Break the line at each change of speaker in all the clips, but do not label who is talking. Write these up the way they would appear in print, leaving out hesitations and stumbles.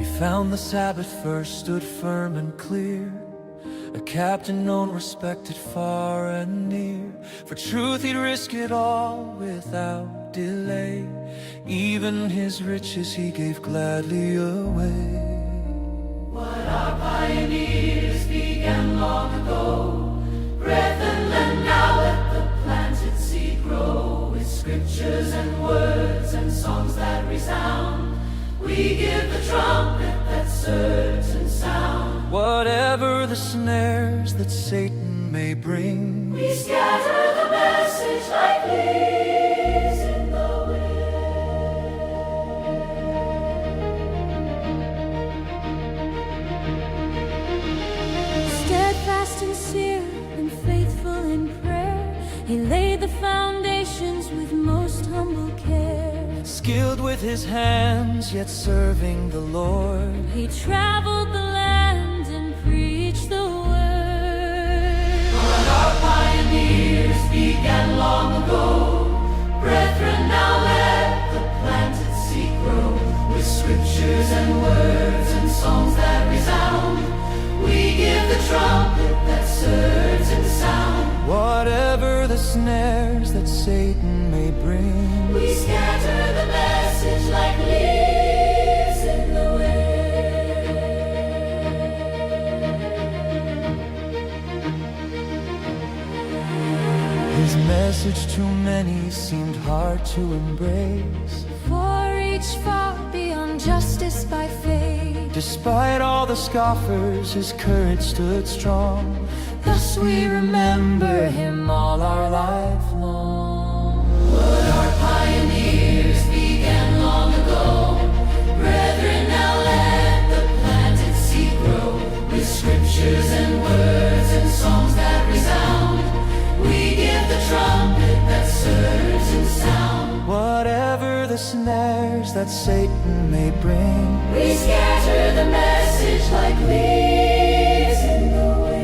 He found the Sabbath first stood firm and clear, a captain known, respected far and near. For truth he'd risk it all without delay, even his riches he gave gladly away.
What our pioneers began long ago, brethren, lend now let the planted seed grow. With scriptures and words and songs that resound, we give the trumpet that certain sound.
Whatever the snares that Satan may bring,
we scatter the message like leaves in the wind.
Steadfast and sincere and faithful in prayer, he laid the foundations with most humble care.
skilled with his hands, yet serving the Lord.
He traveled the land and preached the word.
What our pioneers began long ago, brethren, now let the planted seed grow. With scriptures and words and songs that resound, we give the trumpet that certain sound.
Whatever the snares that Satan may bring,
we scatter the message like leaves in the wind.
his message to many seemed hard to embrace,
For each fought beyond justice by faith.
Despite all the scoffers, his courage stood strong. Thus we remember him all our life long.
What our pioneers began long ago, brethren, now let the planted seed grow. With scriptures and words and songs that resound, we give the trumpet that certain sound.
Whatever the snares that Satan may bring,
we scatter the message like leaves in the wind.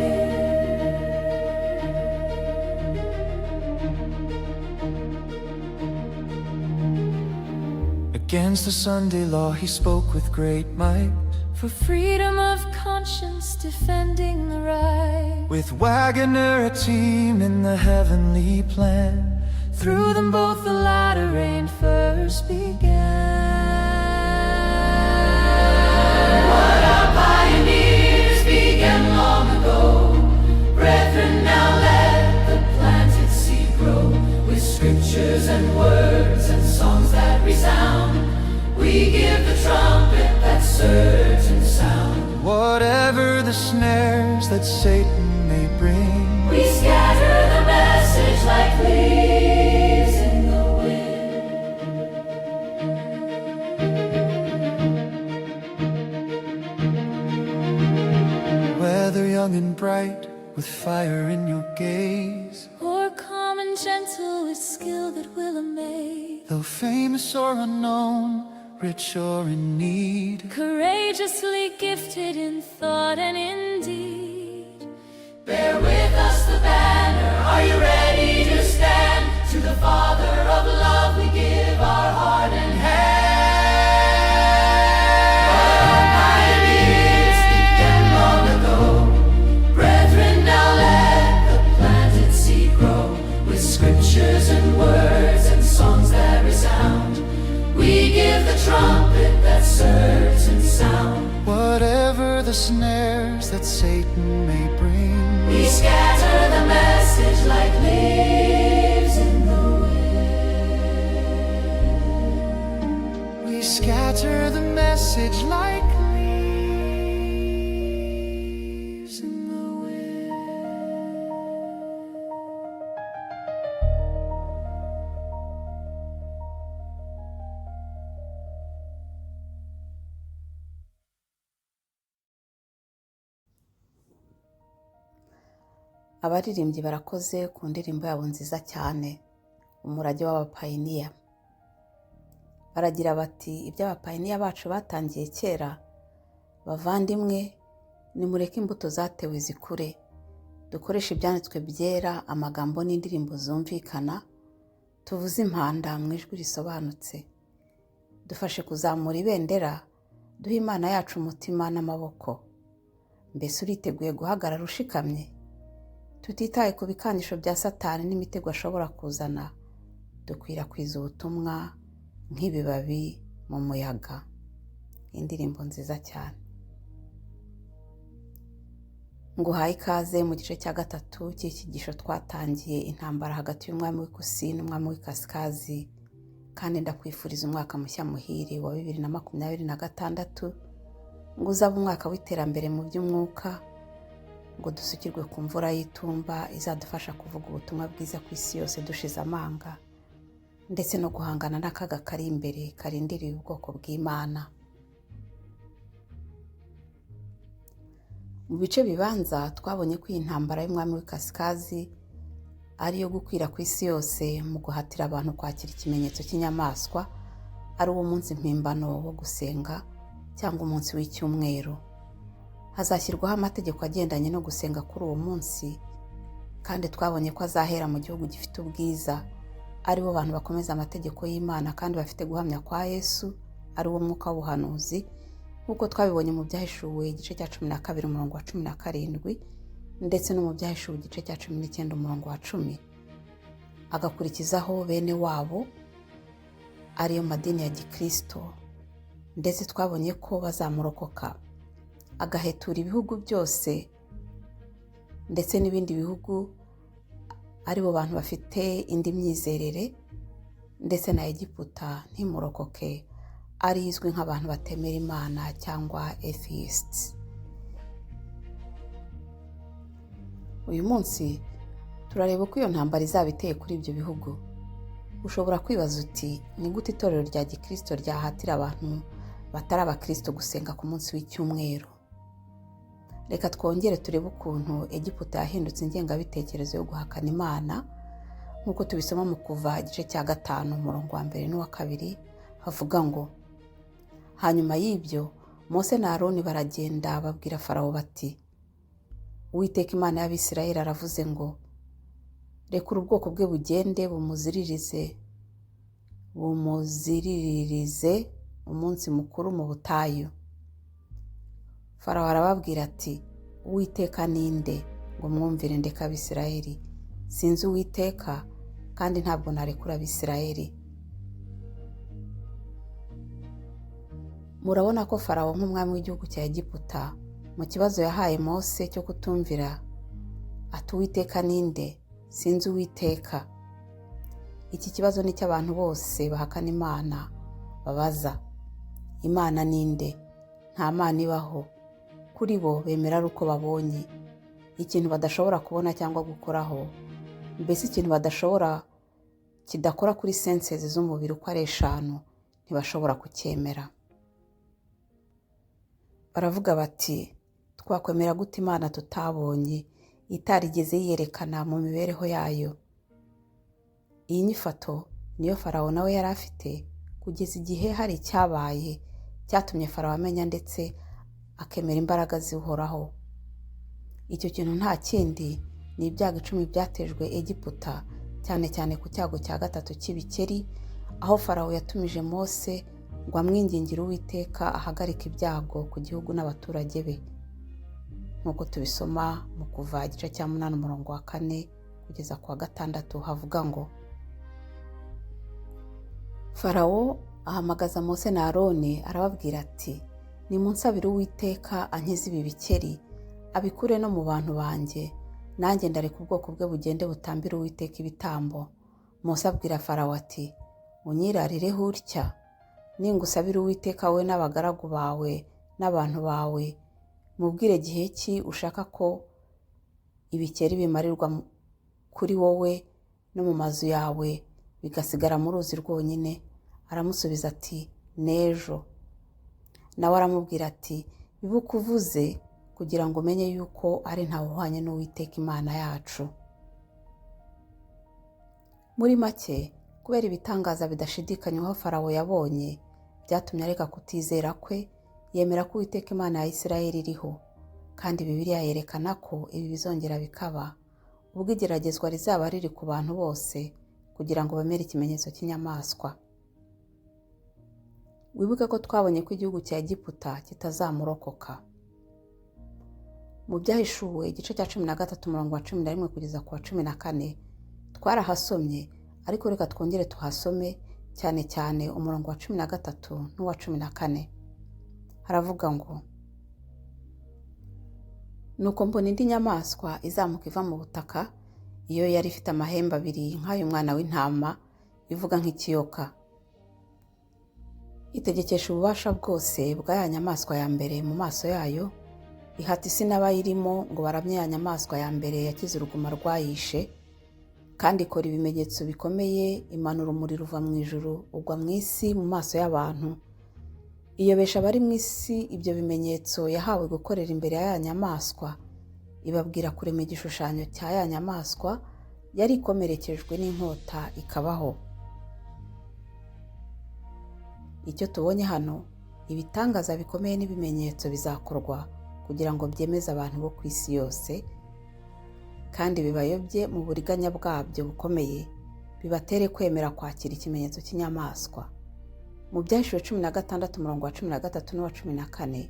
Against the Sunday law he spoke with great might,
For freedom of conscience, defending the right.
with Waggoner a team in the heavenly plan.
Through them both the latter rain first began.
What our pioneers began long ago, brethren, now let the planted seed grow. With scriptures and words and songs that resound, we give the trumpet that certain sound.
Whatever the snares that Satan may bring,
we scatter the message like leaves in the wind.
whether young and bright with fire in your gaze,
Or calm and gentle with skill that will amaze.
though famous or unknown, rich or in need,
Courageously gifted in thought and in deed.
Bear with us the banner, are you ready to stand? To the Father of love we give our heart and hand. Our pioneers began long ago, brethren, now let the planted seed grow. With scriptures and words and songs that resound, we give the trumpet that certain sound.
whatever the snares that Satan may bring,
we scatter the message like leaves in the wind.
we scatter the message like leaves in the wind.
Abaririmbyi barakoze ku ndirimbo yabo nziza cyane, umurage w'abapayiniya. Baragira bati ibyo abapayiniya bacu batangiye kera, bavandimwe nimureke imbuto zatewe zikure, dukoreshe ibyanditswe byera, amagambo n'indirimbo zumvikana, tuvuze impanda mu ijwi risobanutse, dufashe kuzamura ibendera duhe Imana yacu umutima n'amaboko. Mbese uriteguye guhagarara ushikamye? Tutitaye ku bikanisho bya Satani n'imitego ashobora kuzana, dukwirakwiza ubutumwa nk'ibibabi mu muyaga. Indirimbo nziza cyane. Nguhaye ikaze mu gice cya gatatu cy'icyigisho twatangiye, intambara hagati y'umwami w'ikusi n'umwami w'ikasikazi, kandi ndakwifuriza umwaka mushya muhire wa 2026, ngo uzabe umwaka w'iterambere mu by'umwuka, ngo dusukirwe ku mvura y'itumba izadufasha kuvuga ubutumwa bwiza ku isi yose dushize amanga, ndetse no guhangana n'akaga kari imbere karindiriye ubwoko bw'Imana. Mu bice bibanza twabonye ko iyi ntambara y'umwami w'ikasikazi ari iyo gukwira ku isi yose mu guhatira abantu kwakira ikimenyetso cy'inyamaswa, ari uwo munsi mpimbano wo gusenga cyangwa umunsi w'icyumweru. Hazashyirwaho amategeko agendanye no gusenga kuri uwo munsi, kandi twabonye ko azahera mu gihugu gifite ubwiza, ari bo bantu bakomeza amategeko y'Imana kandi bafite guhamya kwa Yesu, ari wo mwuka w'ubuhanuzi, nk'uko twabibonye mu Byahishuwe igice cya 12 umurongo wa 17, ndetse no mu Byahishuwe igice cya 19 umurongo wa 10. Agakurikizaho bene wabo, ariyo madini ya Gikristo, ndetse twabonye ko bazamurokoka. Agahetura ibihugu byose ndetse n'ibindi bihugu, ari bo bantu bafite indi myizerere, ndetse na Egiputa ntimurokoke, ari izwi nk'abantu batemera Imana cyangwa atheists. Uyu munsi turareba uko iyo ntambara izaba iteye kuri ibyo bihugu. Ushobora kwibaza uti, ni gute itorero rya Gikristo ryahatira abantu batari abakristo gusenga ku munsi w'icyumweru? Reka twongere turebe ukuntu Egiputa yahindutse ingengabitekerezo yo guhakana Imana, nk'uko tubisoma mu Kuva igice cya 5 umurongo wa 1 n'uwa 2, havuga ngo, hanyuma y'ibyo Mose na Aroni baragenda babwira Farawo bati, Uwiteka Imana y'Abisirayeli aravuze ngo, rekura ubwoko bwe bugende bumuziririze umunsi mukuru mu butayu. Farawo arababwira ati, Uwiteka ninde ngo mwumvire ndeka Abisirayeli? Sinzi Uwiteka, kandi ntabwo narekura Abisirayeli. Murabona ko Farawo nk'umwami w'igihugu cya Egiputa, mu kibazo yahaye Mose cyo kutumvira, ati Uwiteka ninde? Sinzi Uwiteka. Iki kibazo ni cy'abantu bose bahakana Imana babaza, Imana ninde? Nta Mana ibaho. Kuri bo bemera uko babonye, ikintu badashobora kubona cyangwa gukoraho, mbese ikintu kidakora kuri senses z'umubiri uko ari 5, ntibashobora kucyemera. Baravuga bati, twakwemera gute Imana tutabonye, itarigeze yiyerekana mu mibereho yayo? Iyi nyifato niyo Farawo nawe yari afite, kugeza igihe hari icyabaye cyatumye Farawo amenya ndetse akemera imbaraga zihoraho. Icyo kintu nta kindi ni ibyago 10 byatejwe Egiputa, cyane cyane ku cyago cya 3 cy'ibikeri, aho Farawo yatumije Mose ngo amwingingire Uwiteka ahagarika ibyago ku gihugu n'abaturage be, nk'uko tubisoma mu Kuva igice cya 8 umurongo wa 4 kugeza ku wa 6, havuga ngo, Farawo ahamagaza Mose na Aroni arababwira ati, nimunsabire Uwiteka ankize ibi bikeri, abikure no mu bantu banjye, nanjye ndareka ubwoko bwe bugende butambire Uwiteka ibitambo. Mose abwira Farawo ati, unyirarireho utya? Ningusabire Uwiteka we n'abagaragu bawe n'abantu bawe, mubwire gihe ki ushaka ko ibikeri bimarirwa kuri wowe no mu mazu yawe, bigasigara mu ruzi rwonyine? Aramusubiza ati, nejo. Nawe aramubwira ati, bibuka uvuze kugira ngo umenye yuko ari ntawe uhwanye n'Uwiteka Imana yacu. Muri make, kubera ibitangaza bidashidikanywaho Farawo yabonye, byatumye areka kutizera kwe, yemera ko Uwiteka Imana ya Isirayeli iriho, kandi Bibiliya yerekana ko ibi bizongera bikaba, ubwo igeragezwa rizaba riri ku bantu bose, kugira ngo bemere ikimenyetso cy'inyamaswa. wibuke ko twabonye ko igihugu cya Egiputa kitazamurokoka. Mu Byahishuwe igice cya 13 umurongo wa 11 kugeza ku wa 14 twarahasomye, ariko reka twongere tuhasome cyane cyane umurongo wa 13 n'uwa 14. Haravuga ngo, nuko mbona indi nyamaswa izamuka iva mu butaka, iyo yari ifite amahembe abiri nk'ay'umwana w'intama, ivuga nk'ikiyoka. Itegekesha ububasha bwose bwa ya nyamaswa ya mbere mu maso yayo, ihata isi n'abayirimo ngo baramye ya nyamaswa ya mbere yakize uruguma rwayishe, kandi ikora ibimenyetso bikomeye, imanura umuriro uva mu ijuru ugwa mu isi mu maso y'abantu. Iyobesha abari mu isi ibyo bimenyetso yahawe gukorera imbere ya ya nyamaswa, ibabwira kurema igishushanyo cya ya nyamaswa yari ikomerekejwe n'inkota ikabaho. Icyo tubonye hano, ibitangaza bikomeye n'ibimenyetso bizakorwa kugira ngo byemeze abantu bo ku isi yose, kandi bibayobye mu buriganya bwabyo bukomeye, bibatere kwemera kwakira ikimenyetso cy'inyamaswa. Mu Byahishuwe 16 umurongo wa 13 n'uwa 14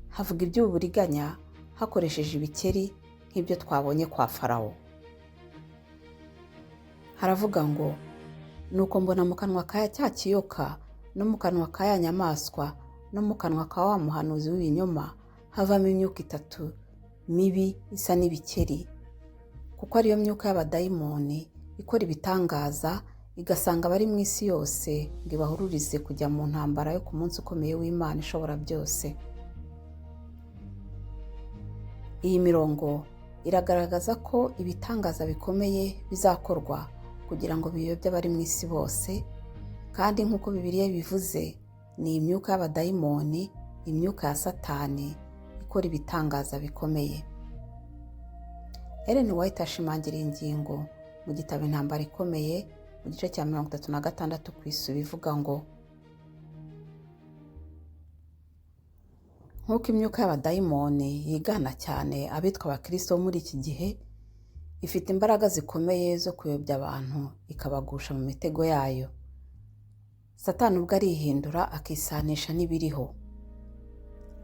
havuga iby'uburiganya hakoresheje ibikeri nk'ibyo twabonye kwa Farawo. Haravuga ngo, nuko mbona mu kanwa ka cya kiyoka no mu kanwa ka ya nyamaswa no mu kanwa ka wa muhanuzi w'ibinyoma havamo imyuka 3 mibi isa n'ibikeri, kuko ariyo myuka y'abadayimoni ikora ibitangaza, igasanga abari mu isi yose ngo ibahururize kujya mu ntambara yo ku munsi ukomeye w'Imana ishobora byose. Iyi mirongo iragaragaza ko ibitangaza bikomeye bizakorwa kugira ngo biyobye abari mu isi bose, kandi nk'uko Bibiliya bivuze, ni imyuka y'abadayimoni, imyuka ya Satani ikora ibitangaza bikomeye. Ellen White ashimangira ingingo mu gitabo Intambara Ikomeye mu gice cya 36 ku isubi ivuga ngo, nk'uko imyuka y'abadayimoni yigana cyane abitwa abakristo muri iki gihe, ifite imbaraga zikomeye zo kuyobya abantu ikabagusha mu mitego yayo. Satani ubwo arihindura akisanisha n'ibiriho,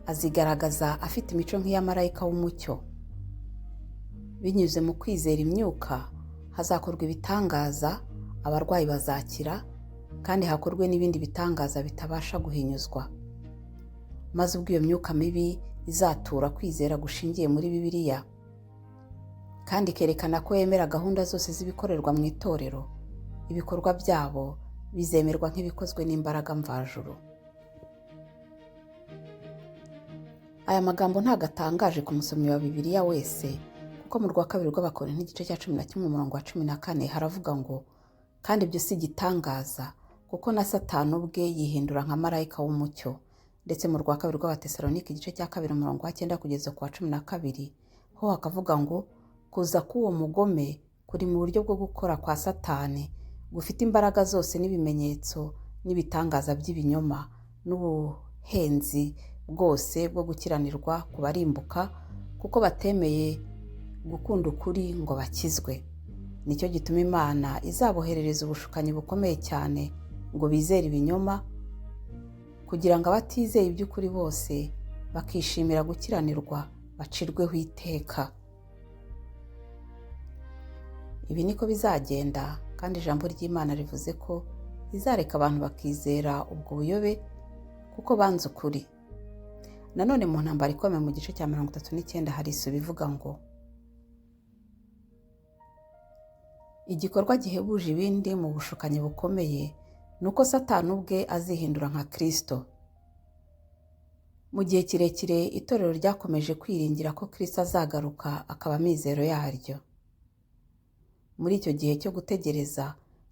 azigaragaza afite imico nk'iya marayika w'umucyo. Binyuze mu kwizera imyuka hazakorwa ibitangaza, abarwayi bazakira, kandi hakorwe n'ibindi bitangaza bitabasha guhinyuzwa. Maze ubwo iyo myuka mibi izatura kwizera gushingiye muri Bibiliya, kandi ikerekana ko yemera gahunda zose z'ibikorerwa mu itorero, ibikorwa byabo bizemerwa nk'ibikozwe n'imbaraga mvajuru. Aya magambo ntago atangaje ku musomyi wa Bibiliya wese, kuko mu rwa 2 rw'Abakorinto igice cya 11 umurongo wa 14 haravuga ngo, kandi ibyo si igitangaza, kuko na Satani ubwe yihindura nka marayika w'umucyo. Ndetse mu rwa 2 rw'Abatesalonike igice cya 2 umurongo wa 9 kugeza ku wa 12 ho hakavuga ngo, kuza k'uwo mugome kuri mu buryo bwo gukora kwa Satani, gufite imbaraga zose n'ibimenyetso n'ibitangaza by'ibinyoma n'ubuhenzi bwose bwo gukiranirwa ku barimbuka, kuko batemeye gukunda ukuri ngo bakizwe. Nicyo gituma Imana izaboherereza ubushukanyi bukomeye cyane ngo bizere ibinyoma, kugira ngo abatizeye iby'ukuri bose bakishimira gukiranirwa bacirweho iteka. Ibi niko bizagenda, kandi ijambo ry'Imana rivuze ko izareka abantu bakizera ubwo buyobe kuko banze ukuri. Nanone mu Ntambara Ikomeye mu gice cya 39 hari isubi ivuga ngo, igikorwa gihebuje ibindi mu bushukanyi bukomeye nuko Satani ubwe azihindura nka Kristo. Mu gihe kirekire itorero ryakomeje kwiringira ko Kristo azagaruka akaba amizero yaryo. Muri icyo gihe cyo gutegereza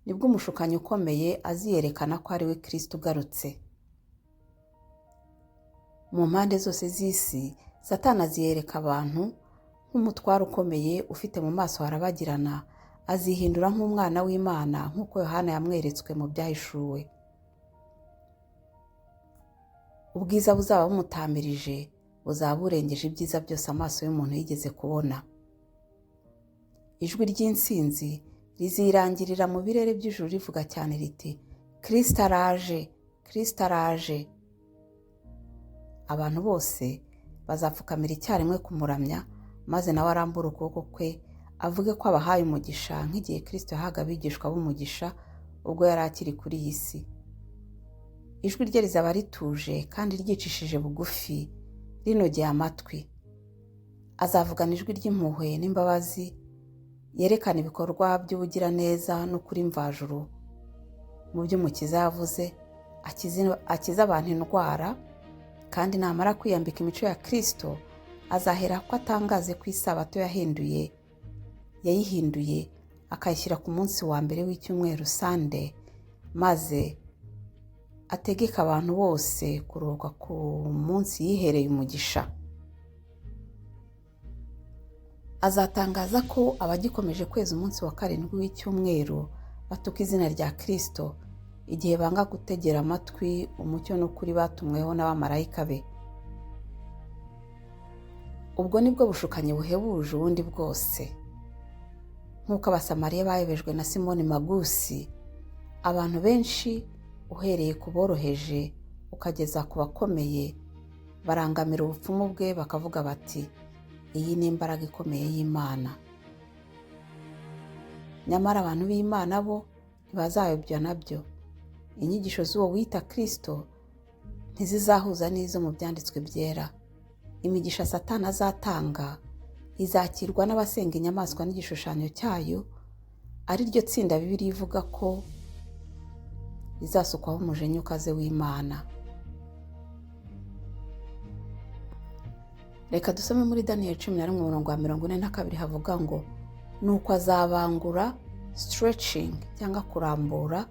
nibwo umushukanyi ukomeye aziyerekana ko ari we Kristo ugarutse. Mu mpande zose z'isi, Satani aziyereka abantu nk'umutwaro ukomeye ufite mu maso harabagirana, azihindura nk'umwana w'Imana nk'uko Yohana yamweretswe mu Byahishuwe. Ubwiza buzaba bumutamirije buzaba burengeje ibyiza byose amaso y'umuntu yigeze kubona. Ijwi ry'insinzi rizirangirira mu birere by'ijuru rivuga cyane riti, Kristo araje, Kristo araje. Abantu bose bazapfukamira icyarimwe kumuramya, maze nawe arambura ukuboko kwe avuge ko abahaye umugisha nk'igihe Kristo yahaga abigishwa b'umugisha ubwo yari akiri kuri iyi si. Ijwi rye rizaba rituje kandi ryicishije bugufi, rinogeye amatwi. Azavugana ijwi ry'impuhwe n'imbabazi, yerekana ibikorwa by'ubugiraneza n'ukuri mvajuru. Mu byo Umukiza yavuze, akiza abantu indwara, kandi namara kwiyambika imico ya Kristo, azahera ko atangaze ko isabato yayihinduye akayishyira ku munsi wa mbere w'icyumweru Sunday, maze ategeka abantu bose kuruhuka ku munsi yihereye umugisha. Azatangaza ko abagikomeje kweza umunsi wa karindwi w'icyumweru batuka izina rya Kristo, igihe banga gutegera amatwi umucyo n'ukuri batumweho n'abamarayika be. Ubwo nibwo bushukanyi buhebuje ubundi bwose. Nk'uko abasamariya bayobejwe na Simoni Magusi, abantu benshi uhereye ku boroheje ukageza ku bakomeye barangamira ubupfumu bwe bakavuga bati, iyi ni imbaraga ikomeye y'Imana. Nyamara abantu b'Imana bo ntibazayobya nabyo. Inyigisho z'uwo wita Kristo ntizizahuza n'izo mu byanditswe byera. Imigisha Satani azatanga izakirwa n'abasenga inyamaswa n'igishushanyo cyayo, ari ryo tsinda Bibiliya ivuga ko rizasukwaho umujinya ukaze w'Imana. Reka dusome muri Daniyeli 11:42 havuga ngo, nuko azabangura stretching cyangwa kurambura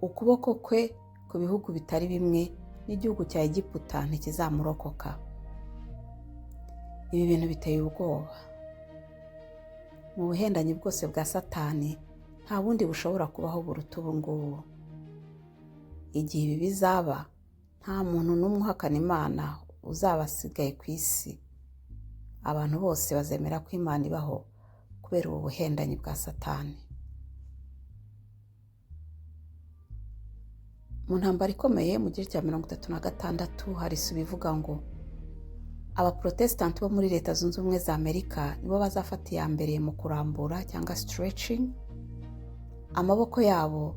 ukuboko kwe ku bihugu bitari bimwe, n'igihugu cya Egiputa ntikizamurokoka. Ibi bintu biteye ubwoba. Mu buhendanyi bwose bwa Satani nta bundi bushobora kubaho buruta ubu ngubu. Igihe ibi bizaba, nta muntu n'umwe uhakana Imana uzaba asigaye ku isi. Abantu bose bazemera ko Imana ibaho kubera ubu buhendanyi bwa Satani. Mu ntambara ikomeye mu gihe cya 36 hari isubi ivuga ngo abaprotestanti bo muri Leta Zunze Ubumwe za Amerika nibo bazafata iya mbere mu kurambura cyangwa stretching amaboko yabo,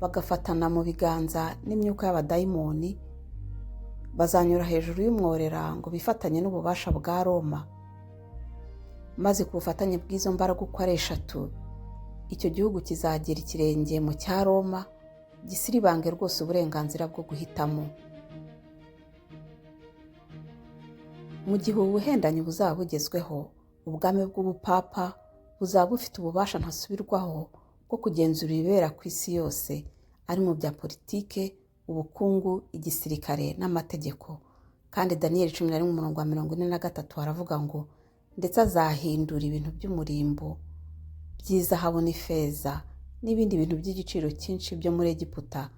bagafatana mu biganza n'imyuka y'abadayimoni, bazanyura hejuru y'umworera ngo bifatanye n'ububasha bwa Roma, maze ku bufatanye bw'izo mbaraga uko ari 3 icyo gihugu kizagira ikirenge mu cya Roma, gisiribange rwose uburenganzira bwo guhitamo. Mu gihe ubuhendanyi buzaba bugezweho, ubwami bw'ubupapa buzaba bufite ububasha ntasubirwaho bwo kugenzura ibibera ku isi yose, ari mu bya politike, ubukungu, igisirikare n'amategeko. Kandi Daniyeli 11:43 haravuga ngo, ndetse azahindura ibintu by'umurimbo, by'izahabu n'ifeza n'ibindi bintu by'igiciro cyinshi byo muri Egiputa,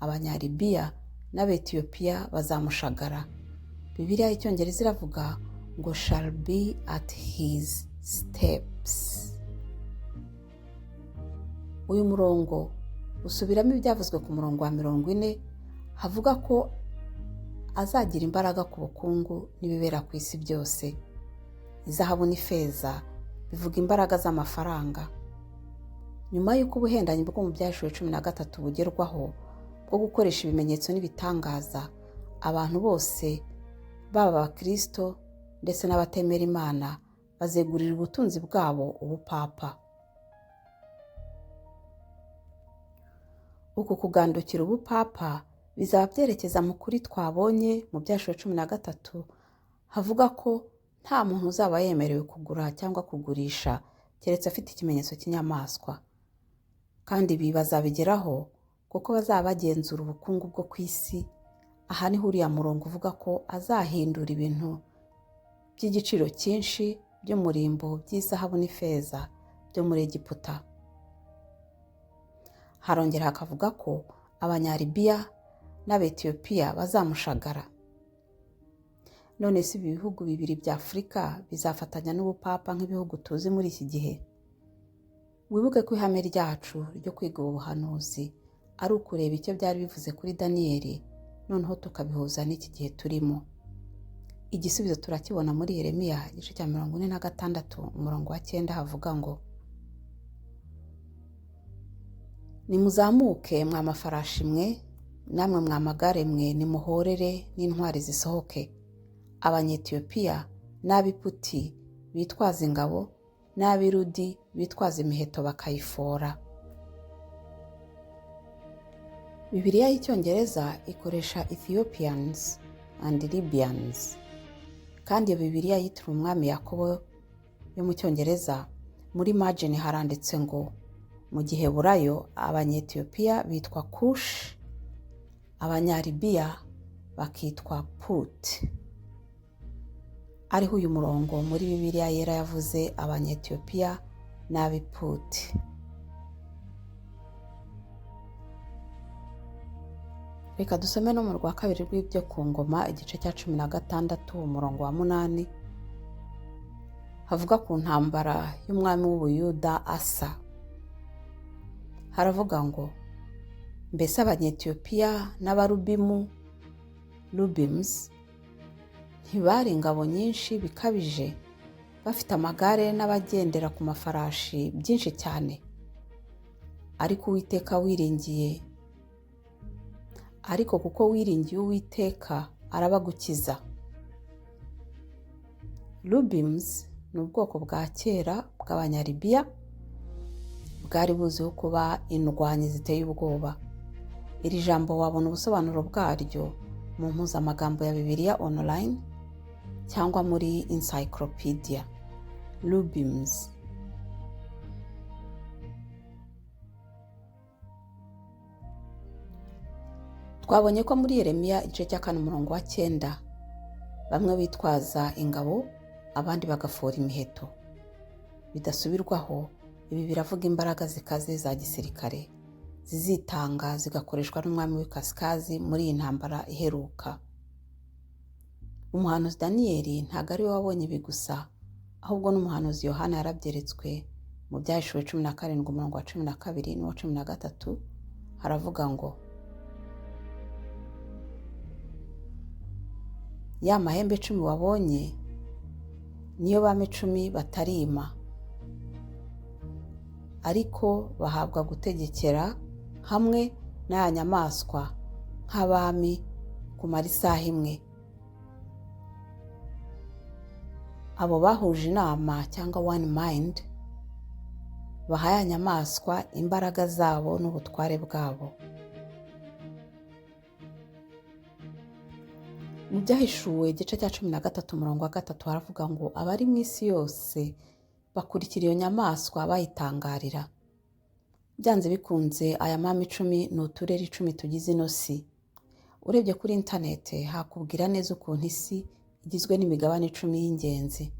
Abanyalibiya n'Abetiyopiya bazamushagara. Bibiliya y'Icyongereza iravuga ngo shall be at his steps. Uyu murongo usubiramo ibyavuzwe ku murongo wa 40 havuga ko azagira imbaraga ku bukungu n'ibibera ku isi byose. Izahabu n'ifeza bivuga imbaraga z'amafaranga. Nyuma y'uko ubuhendanyi bwo mu Byahishuriwe 13 bugerwaho bwo gukoresha ibimenyetso n'ibitangaza, abantu bose baba abakristo ndetse n'abatemera Imana bazegurira ubutunzi bwabo ubupapa. Uku kugandukira ubupapa bizaba byerekeza mu kuri twabonye mu Byahishuriwe 13 havuga ko nta muntu uzaba yemerewe kugura cyangwa kugurisha keretse afite ikimenyetso cy'inyamaswa. Kandi ibi bazabigeraho kuko bazaba bagenzura ubukungu bwo ku isi. Aha niho uriya murongo uvuga ko azahindura ibintu by'igiciro cyinshi by'umurimbo, by'izahabu n'ifeza byo muri Egiputa. Harongera hakavuga ko Abanyalibiya n'Abetiyopiya bazamushagara. None si ibihugu bibiri bya Afurika bizafatanya n'ubupapa nk'ibihugu tuzi muri iki gihe? Wibuke ko ihame ryacu ryo kwiga ubuhanuzi ari ukureba icyo byari bivuze kuri Daniyeli noneho tukabihuza n'iki gihe turimo. Igisubizo turakibona muri Yeremiya igice cya 46 umurongo wa 9 havuga ngo: nimuzamuke mwa mafarashi mwe, namwe mwa magare mwe, nimuhorere n'intwari zisohoke. Abanyetiyopiya n'Abiputi bitwaza ingabo, n'Abirudi bitwaza imiheto bakayifora. Bibiliya y'Icyongereza ikoresha Ethiopians and Libyans, kandi iyo Bibiliya yitiriwe umwami Yakobo yo mu Cyongereza muri margin haranditse ngo mu Giheburayo Abanyetiyopiya bitwa Kush, Abanyalibiya bakitwa Put. Ariho uyu murongo muri Bibiliya yera yavuze Abanyetiyopiya n'Abiputi. Reka dusome no mu rwa kabiri rw'ibyo ku ngoma igice cya 16 umurongo wa 8 havuga ku ntambara y'umwami w'Ubuyuda Asa. Haravuga ngo: mbese Abanyetiyopiya n'Abarubimu Lubims ntibari ingabo nyinshi bikabije, bafite amagare n'abagendera ku mafarashi byinshi cyane, ariko kuko wiringiye Uwiteka arabagukiza. Lubims ni ubwoko bwa kera bw'Abanyalibiya bwari buziho kuba indwanyi ziteye ubwoba. Iri jambo wabona ubusobanuro bwaryo mu mpuzamagambo ya Bibiliya online cyangwa muri encyclopedia. Lubims. Twabonye ko muri Yeremiya igice cya 4 umurongo wa 9 bamwe bitwaza ingabo, abandi bagafora imiheto. Bidasubirwaho, ibi biravuga imbaraga zikaze za gisirikare zizitanga zigakoreshwa n'umwami w'ikasikazi muri iyi ntambara iheruka. Umuhanuzi Daniyeli ntabwo ari we wabonye ibi gusa, ahubwo n'umuhanuzi Yohana yarabyeretswe mu Byahishuwe 17 umurongo wa 12 n'uwa 13. Haravuga ngo: ya mahembe 10 wabonye niyo bami 10 batarima, ariko bahabwa gutegekera hamwe n'aya nyamaswa nk'abami kumara isaha imwe. Abo bahuje inama cyangwa one mind bahaya nyamaswa imbaraga zabo n'ubutware bwabo. Mu Byahishuwe igice cya 13 umurongo wa 3 haravuga ngo abari mu isi yose bakurikira iyo nyamaswa bayitangarira. Byanze bikunze aya mami 10 ni uturere 10 tugize ino si. Urebye kuri internet hakubwira neza ukuntu isi igizwe n'imigabane 10 y'ingenzi.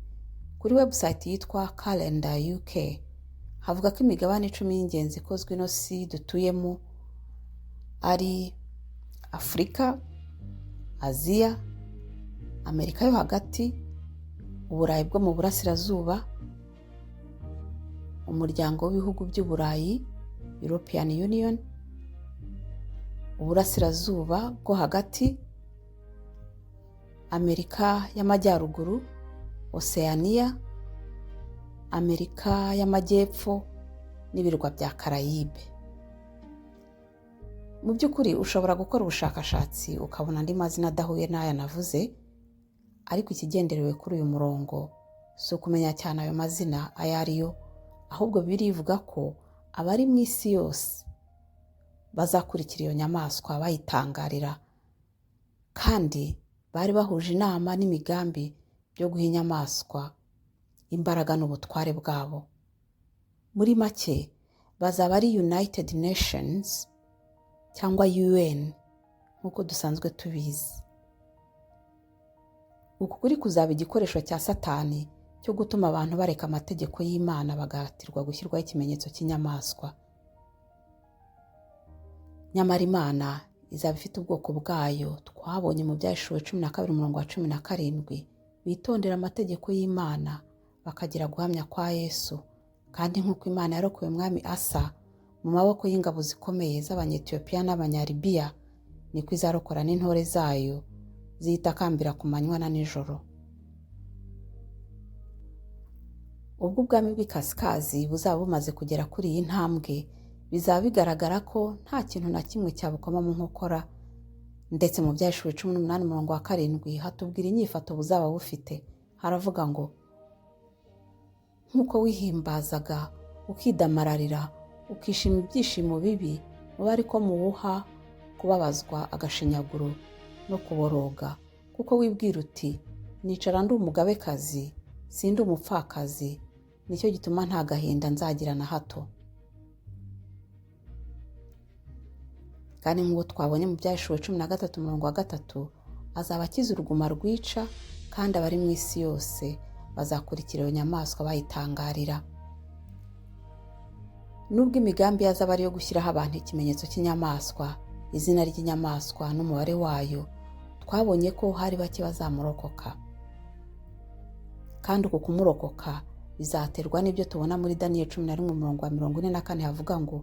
Kuri website yitwa Calendar UK havuga ko imigabane 10 y'ingenzi ikozwe ino si dutuyemo ari Afrika, Aziya, Amerika yo hagati, Uburayi bwo mu burasirazuba, umuryango w'ibihugu by'Uburayi European Union, uburasirazuba bwo hagati, Amerika y'amajyaruguru Oceania, Amerika y'amajyepfo n'ibirwa bya Karayibe. Mu by'ukuri ushobora gukora ubushakashatsi ukabona andi mazina adahuye n'aya navuze, ariko ikigenderewe kuri uyu murongo si ukumenya cyane ayo mazina ayo ariyo, ahubwo birivuga ko abari mu isi yose bazakurikira iyo nyamaswa bayitangarira, kandi bari bahuje inama n'imigambi byo guha inyamaswa imbaraga n'ubutware bwabo. Muri make bazaba ari United Nations cyangwa UN nk'uko dusanzwe tubizi. Uku kuri kuzaba igikoresho cya Satani cyo gutuma abantu bareka amategeko y'Imana bagahatirwa gushyirwaho ikimenyetso cy'inyamaswa. Nyamara Imana izaba ifite ubwoko bwayo twabonye mu Byahishuwe 12 umurongo wa 17 bitondera amategeko y'Imana bakagira guhamya kwa Yesu, kandi nk'uko Imana yarokoye umwami Asa mu maboko y'ingabo zikomeye z'Abanyetiyopiya n'Abanyalibiya, niko izarokora n'intore zayo ziyitakambira ku manywa na nijoro. Ubwo ubwami bw'ikasikazi buzaba bumaze kugera kuri iyi ntambwe, bizaba bigaragara ko nta kintu na kimwe cyabukoma mu nkokora, ndetse mu Byahishuwe 18:7 hatubwira inyifato buzaba bufite. Haravuga ngo, nk'uko wihimbazaga ukidamararira ukishima ibyishimo bibi, muba ariko muwuha kubabazwa agashinyaguro no kuboroga, kuko wibwira uti nicara ndi umugabekazi sindi umupfakazi, nicyo gituma nta gahinda nzagira na hato. Kandi nk'uko twabonye mu Byahishuwe 13:3, azaba akiza uruguma rwica, kandi abari mu isi yose bazakurikira iyo nyamaswa bayitangarira. Nubwo imigambi yazaba ari iyo gushyiraho abantu ikimenyetso cy'inyamaswa, izina ry'inyamaswa n'umubare wayo, twabonye ko hari bake bazamurokoka. Kandi uku kumurokoka bizaterwa n'ibyo tubona muri Daniyeli 11:44 havuga ngo,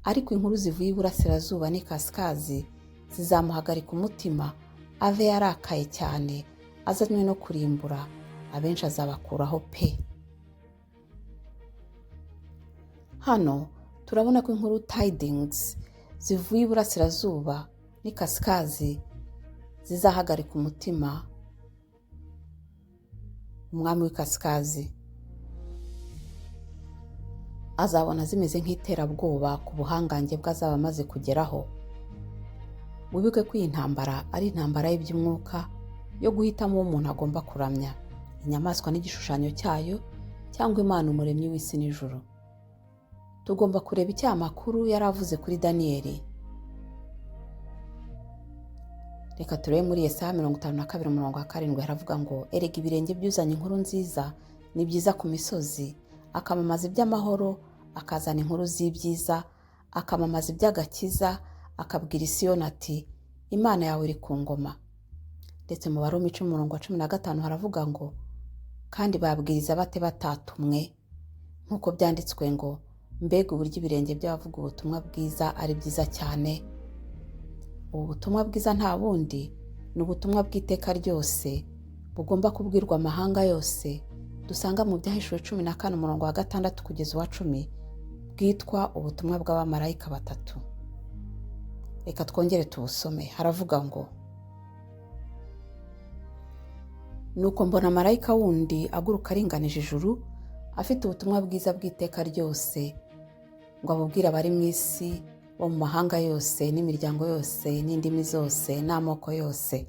ariko inkuru zivuye iburasirazuba n'ikasikazi zizamuhagarika umutima, ave yarakaye cyane, azanywe no kurimbura, abenshi azabakuraho pe. Hano turabona ko inkuru tidings zivuye iburasirazuba n'ikasikazi zizahagarika umutima umwami w'ikasikazi. Azabona zimeze nk'iterabwoba ku buhangange bw'azaba amaze kugeraho. Wibuke ko iyi ntambara ari intambara y'iby'umwuka yo guhitamo uwo umuntu agomba kuramya, inyamaswa n'igishushanyo cyayo, cyangwa Imana umuremyi w'isi n'ijuru. Tugomba kureba icyo amakuru yari avuze kuri Daniyeli. Reka turebe muri Yesaya 52:7 haravuga ngo, erega ibirenge byuzanye inkuru nziza, ni byiza ku misozi, akamamaza iby'amahoro, akazana inkuru z'ibyiza, akamamaza iby'agakiza, akabwira Isiyoni ati, Imana yawe iri ku ngoma. Ndetse mu Barumi 10:15 haravuga ngo, kandi babwiriza bate batatumwe, nk'uko byanditswe ngo, mbega uburyo ibirenge by'abavuga ubutumwa bwiza ari byiza cyane. Ubu butumwa bwiza nta bundi ni ubutumwa bw'iteka ryose bugomba kubwirwa amahanga yose, dusanga mu Byahishuwe 14:6 kugeza 10, bwitwa ubutumwa bw'abamarayika batatu. Reka twongere tubusome. Haravuga ngo, nuko mbona marayika wundi aguruka aringanije ijuru, afite ubutumwa bwiza bw'iteka ryose, ngo abubwire abari mu isi bo mu mahanga yose n'imiryango yose n'indimi zose n'amoko yose.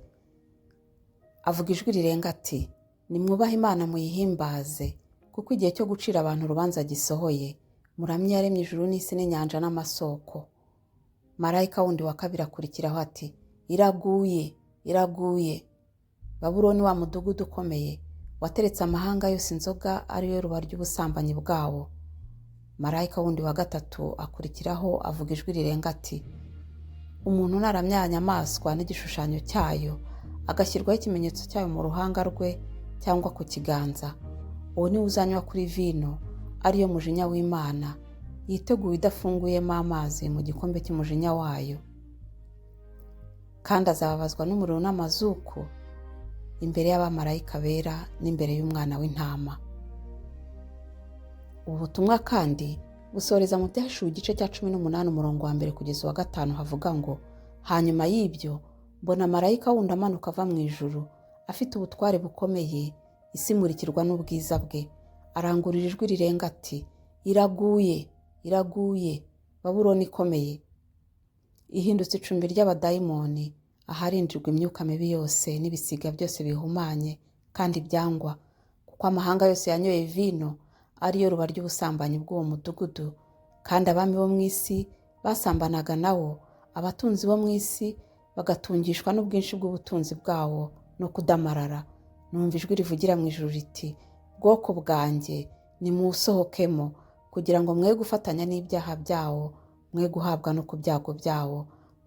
Avuga ijwi rirenga ati, nimwubahe Imana muyihimbaze, kuko igihe cyo gucira abantu urubanza gisohoye, muramye yaremye ijuru n'isi n'inyanja n'amasoko. Marayika wundi wa kabiri akurikiraho ati, iraguye, iraguye, Babuloni wa mudugudu ukomeye, wateretse amahanga yose inzoga, ariyo ruba ry'ubusambanyi bwawo. Marayika wundi wa gatatu akurikiraho avuga ijwi rirenga ati, umuntu naramya inyamaswa n'igishushanyo cyayo, agashyirwaho ikimenyetso cyayo mu ruhanga rwe cyangwa ku kiganza, uwo ni uzanywa kuri vino, ariyo mujinya w'Imana, yiteguye idafunguyemo amazi mu gikombe cy'umujinya wayo. Kandi azababazwa n'umuriro n'amazuku imbere y'abamarayika bera n'imbere y'umwana w'intama. Ubu butumwa kandi busoreza mu Byahishuwe igice cya 18 kugeza 5 havuga ngo, hanyuma y'ibyo mbona marayika wundi amanuka ava mu ijuru, afite ubutware bukomeye, isi imurikirwa n'ubwiza bwe, arangurura ijwi rirenga ati, iraguye, iraguye, Babuloni ikomeye, ihindutse icumbi ry'abadayimoni, aharindirwa imyuka mibi yose n'ibisiga byose bihumanye kandi byangwa, kuko amahanga yose yanyoye vino, ariyo ruba ry'ubusambanyi bw'uwo mudugudu. Kandi abami bo mu isi basambanaga nawo, abatunzi bo mu isi bagatungishwa n'ubwinshi bw'ubutunzi bwawo no kudamarara. Numva ijwi rivugira mu ijuru riti, bwoko bwanjye nimusohokemo, kugira ngo mwe gufatanya n'ibyaha byawo, mwe guhabwa no ku byago byawo,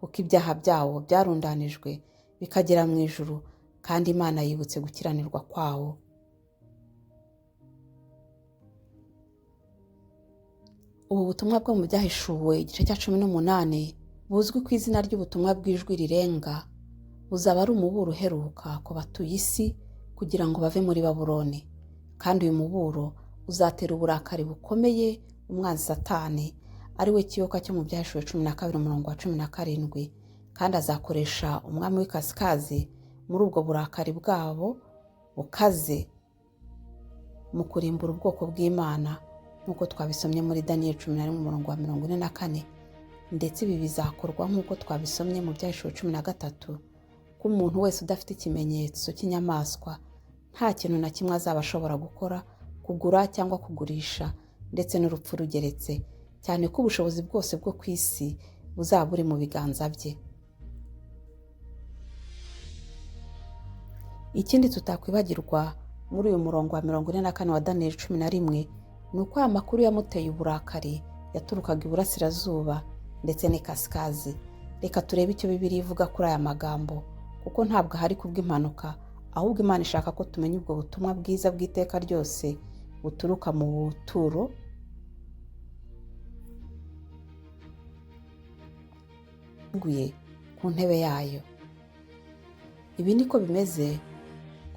kuko ibyaha byawo byarundanijwe bikagera mu ijuru, kandi Imana yibutse gukiranirwa kwawo. Ubu butumwa bwo mu Byahishuwe igice cya 18 buzwi ku izina ry'ubutumwa bw'ijwi rirenga, buzaba ari umuburo uheruka ku batuye isi kugira ngo bave muri Babuloni. Kandi uyu muburo uzatera uburakari bukomeye umwanzi Satani, ari we kiyoka cyo mu Byahishuwe 12:17, kandi azakoresha umwami w'ikasikazi muri ubwo burakari bwabo bukaze mu kurimbura ubwoko bw'Imana, nk'uko twabisomye muri Daniyeli 11:44. Ndetse ibi bizakorwa nk'uko twabisomye mu Byahishuwe 13, ko umuntu wese udafite ikimenyetso cy'inyamaswa nta kintu na kimwe azaba ashobora gukora, kugura cyangwa kugurisha, ndetse n'urupfu rugeretse, cyane ko ubushobozi bwose bwo ku isi buzaba buri mu biganza bye. Ikindi tutakwibagirwa muri uyu murongo wa 44 wa Daniyeli 11 ni uko aya makuru yamuteye uburakari yaturukaga iburasirazuba ndetse n'ikasikazi. Reka turebe icyo Bibiliya ivuga kuri aya magambo, kuko ntabwo hari kubw'impanuka, ahubwo Imana ishaka ko tumenya ubwo butumwa bwiza bw'iteka ryose buturuka mu buturo ku ntebe yayo. Ibi niko bimeze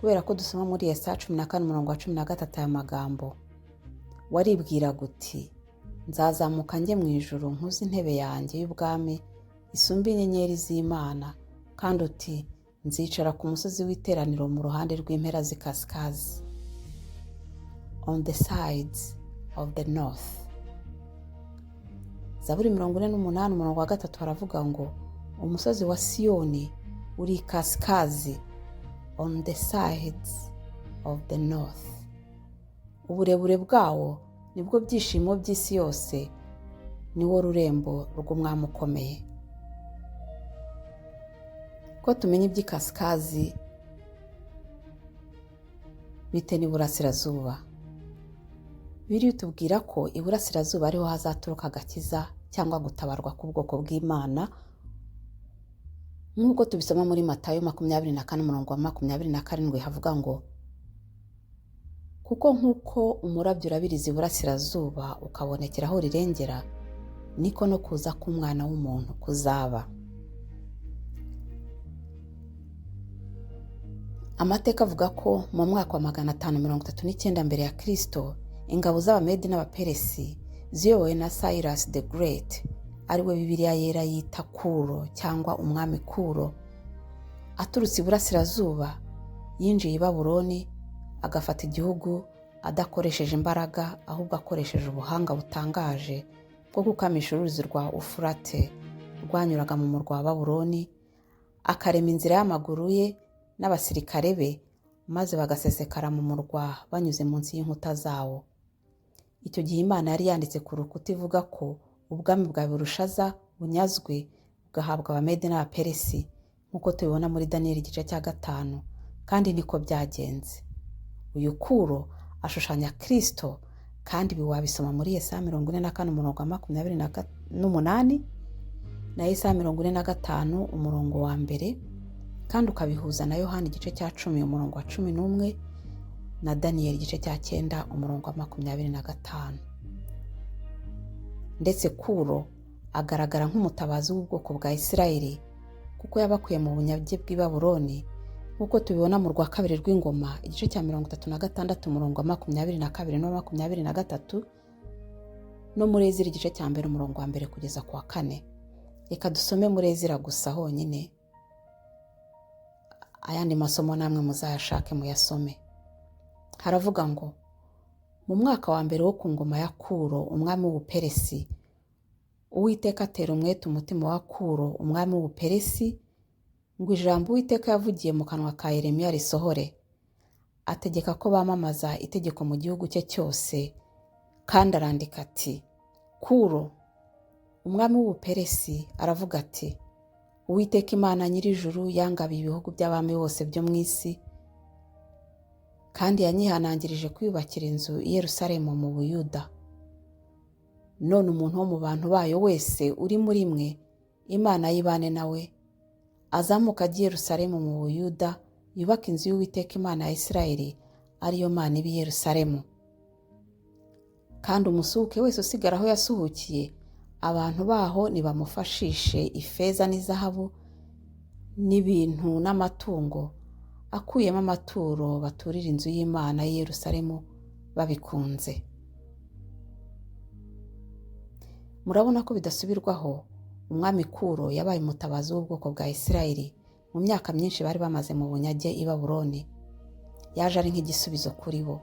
kubera ko dusoma muri Yesaya 14:13 aya magambo: waribwiraga uti nzazamuka njye mu ijuru nkuze intebe yanjye y'ubwami isumba inyenyeri z'Imana, kandi uti nzicara ku musozi w'iteraniro mu ruhande rw'impera z'ikasikazi, on the sides of the north. Zaburi 48:3 haravuga ngo umusozi wa Siyoni uri ikasikazi, on the sides of the north. Uburebure bwawo nibwo byishimo by'isi yose, niwo rurembo rw'umwami ukomeye. Ko tumenye iby'ikasikazi bite n'iburasirazuba. Bibiliya itubwira ko iburasirazuba ariho hazaturuka agakiza cyangwa gutabarwa k'ubwoko bw'Imana, nk'uko tubisoma muri Matayo 24:27 havuga ngo kuko nk'uko umurabyo urabiriza iburasirazuba ukabonekera aho rirengera, niko no kuza k'Umwana w'umuntu kuzaba. Amateka avuga ko mu mwaka wa 539 mbere ya Kristo, ingabo z'Abamedi n'Abaperesi ziyobowe na Cyrus the Great, ariwe Bibiliya yera yita Kuro cyangwa umwami Kuro, aturutse iburasirazuba yinjiye i Babuloni, agafata igihugu adakoresheje imbaraga, ahubwo akoresheje ubuhanga butangaje bwo gukamisha uruzi rwa Ufurate rwanyuraga mu murwa wa Babuloni, akarema inzira y'amaguru ye n'abasirikare be, maze bagasesekara mu murwa banyuze munsi y'inkuta zawo. Icyo gihe Imana yari yanditse ku rukuta ivuga ko ubwami bwa Burushaza bunyazwe bugahabwa Abamedi n'Abaperesi, nk'uko tubibona muri Daniyeli 5, kandi niko byagenze. Uyu Kuro ashushanya Kristo, kandi ibi wabisoma muri Yesaya 44:28 na Yesaya 45:1, kandi ukabihuza na Yohana 10:11 na Daniyeli 9:25. Ndetse Kuro agaragara nk'umutabazi w'ubwoko bwa Isirayeli, kuko yabakuye mu bunyage bw'i Babuloni, nk'uko tubibona mu rwa kabiri rw'ingoma 36:22-23 no muri Ezira 1:1 kugeza ku wa 4. Reka dusome muri Ezira gusa honyine, ayandi masomo namwe muzayashake muyasome. Haravuga ngo mu mwaka wa mbere wo ku ngoma ya Kuro umwami w'Ubuperesi, Uwiteka atera umwete umutima wa Kuro umwami w'Ubuperesi, ngo ijambo Uwiteka yavugiye mu kanwa ka Yeremiya risohore. Ategeka ko bamamaza itegeko mu gihugu cye cyose, kandi arandika ati: Kuro umwami w'Ubuperesi aravuga ati, Uwiteka Imana nyir'ijuru yangabiye ibihugu by'abami bose byo mu isi, kandi yanyihanangirije kwiyubakira inzu i Yerusalemu mu Buyuda. None umuntu wo mu bantu bayo wese uri muri mwe, Imana yibane nawe, azamuka ajye i Yerusalemu mu Buyuda, yubaka inzu y'Uwiteka Imana ya Isirayeli, ariyo Mana iba i Yerusalemu. Kandi umusuhuke wese usigara aho yasuhukiye abantu baho nibamufashishe ifeza n'izahabu n'ibintu n'amatungo, akuyemo amaturo baturira inzu y'Imana y'i Yerusalemu babikunze. Murabona ko bidasubirwaho umwami Kuro yabaye umutabazi w'ubwoko bwa Isirayeli mu myaka myinshi bari bamaze mu bunyage i Babuloni. Yaje ari nk'igisubizo kuri bo.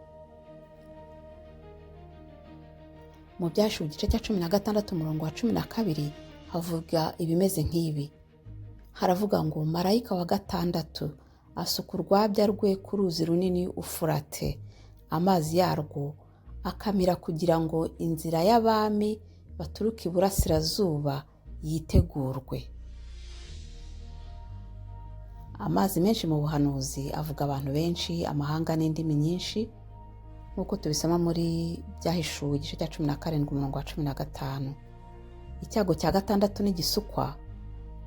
Mu Byashuwe igice cya 16 umurongo wa 12 havuga ibimeze nk'ibi. Haravuga ngo marayika wa 6 asuka urwabya rwe ku ruzi runini Ufurate, amazi yarwo akamira kugira ngo inzira y'abami baturuka iburasirazuba yitegurwe. Amazi menshi mu buhanuzi avuga abantu benshi, amahanga n'indimi nyinshi, nk'uko tubisoma muri Byahishuwe igice cya 17 umurongo wa 15. Icyago cya 6 n'igisukwa,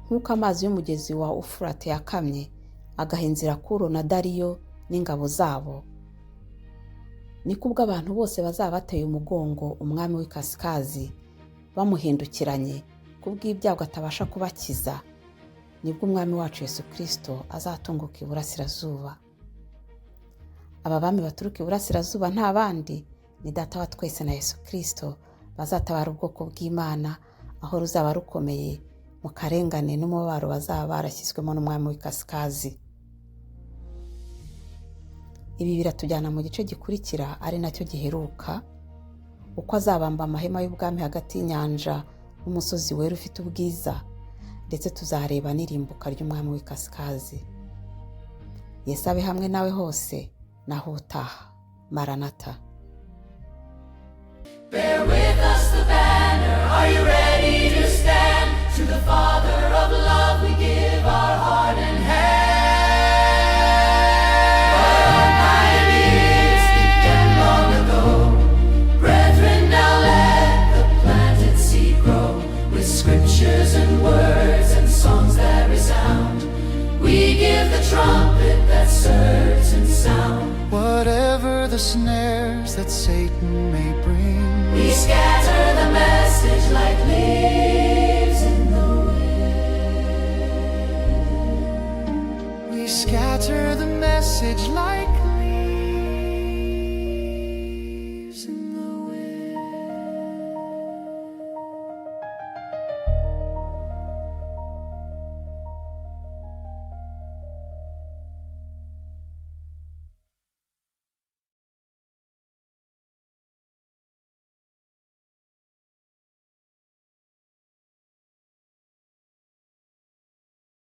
nk'uko amazi y'umugezi wa Ufurate yakamye agahenzira Kuro na Dariyo n'ingabo zabo, niko ubwo abantu bose bazaba bateye umugongo umwami w'ikasikazi bamuhindukiranye kubw'ibyago atabasha kubakiza, nibwo umwami wacu Yesu Kristo azatunguka iburasirazuba. Aba bami baturuka iburasirazuba nta bandi ni Data wa twese na Yesu Kristo bazatabara ubwoko bw'Imana aho ruzaba rukomeye mu karengane n'umubabaro bazaba barashyizwemo n'umwami w'ikasikazi. Ibi biratujyana mu gice gikurikira ari nacyo giheruka, uko azabamba amahema y'ubwami hagati y'inyanja n'umusozi wera ufite ubwiza, ndetse tuzareba n'irimbuka ry'umwami w'ikasikazi. Yesu abe hamwe nawe hose, naho utaha. Maranatha.
Bear with us the banner, are you ready to stand? To the Father of love we give our heart and hand. But our pioneers began long ago. Brethren, now let the planted seed grow, with scriptures and words and songs that resound. We give the trumpet that certain sound.
Whatever the snares that Satan may bring,
We scatter the message like leaves in the wind.
we scatter the message like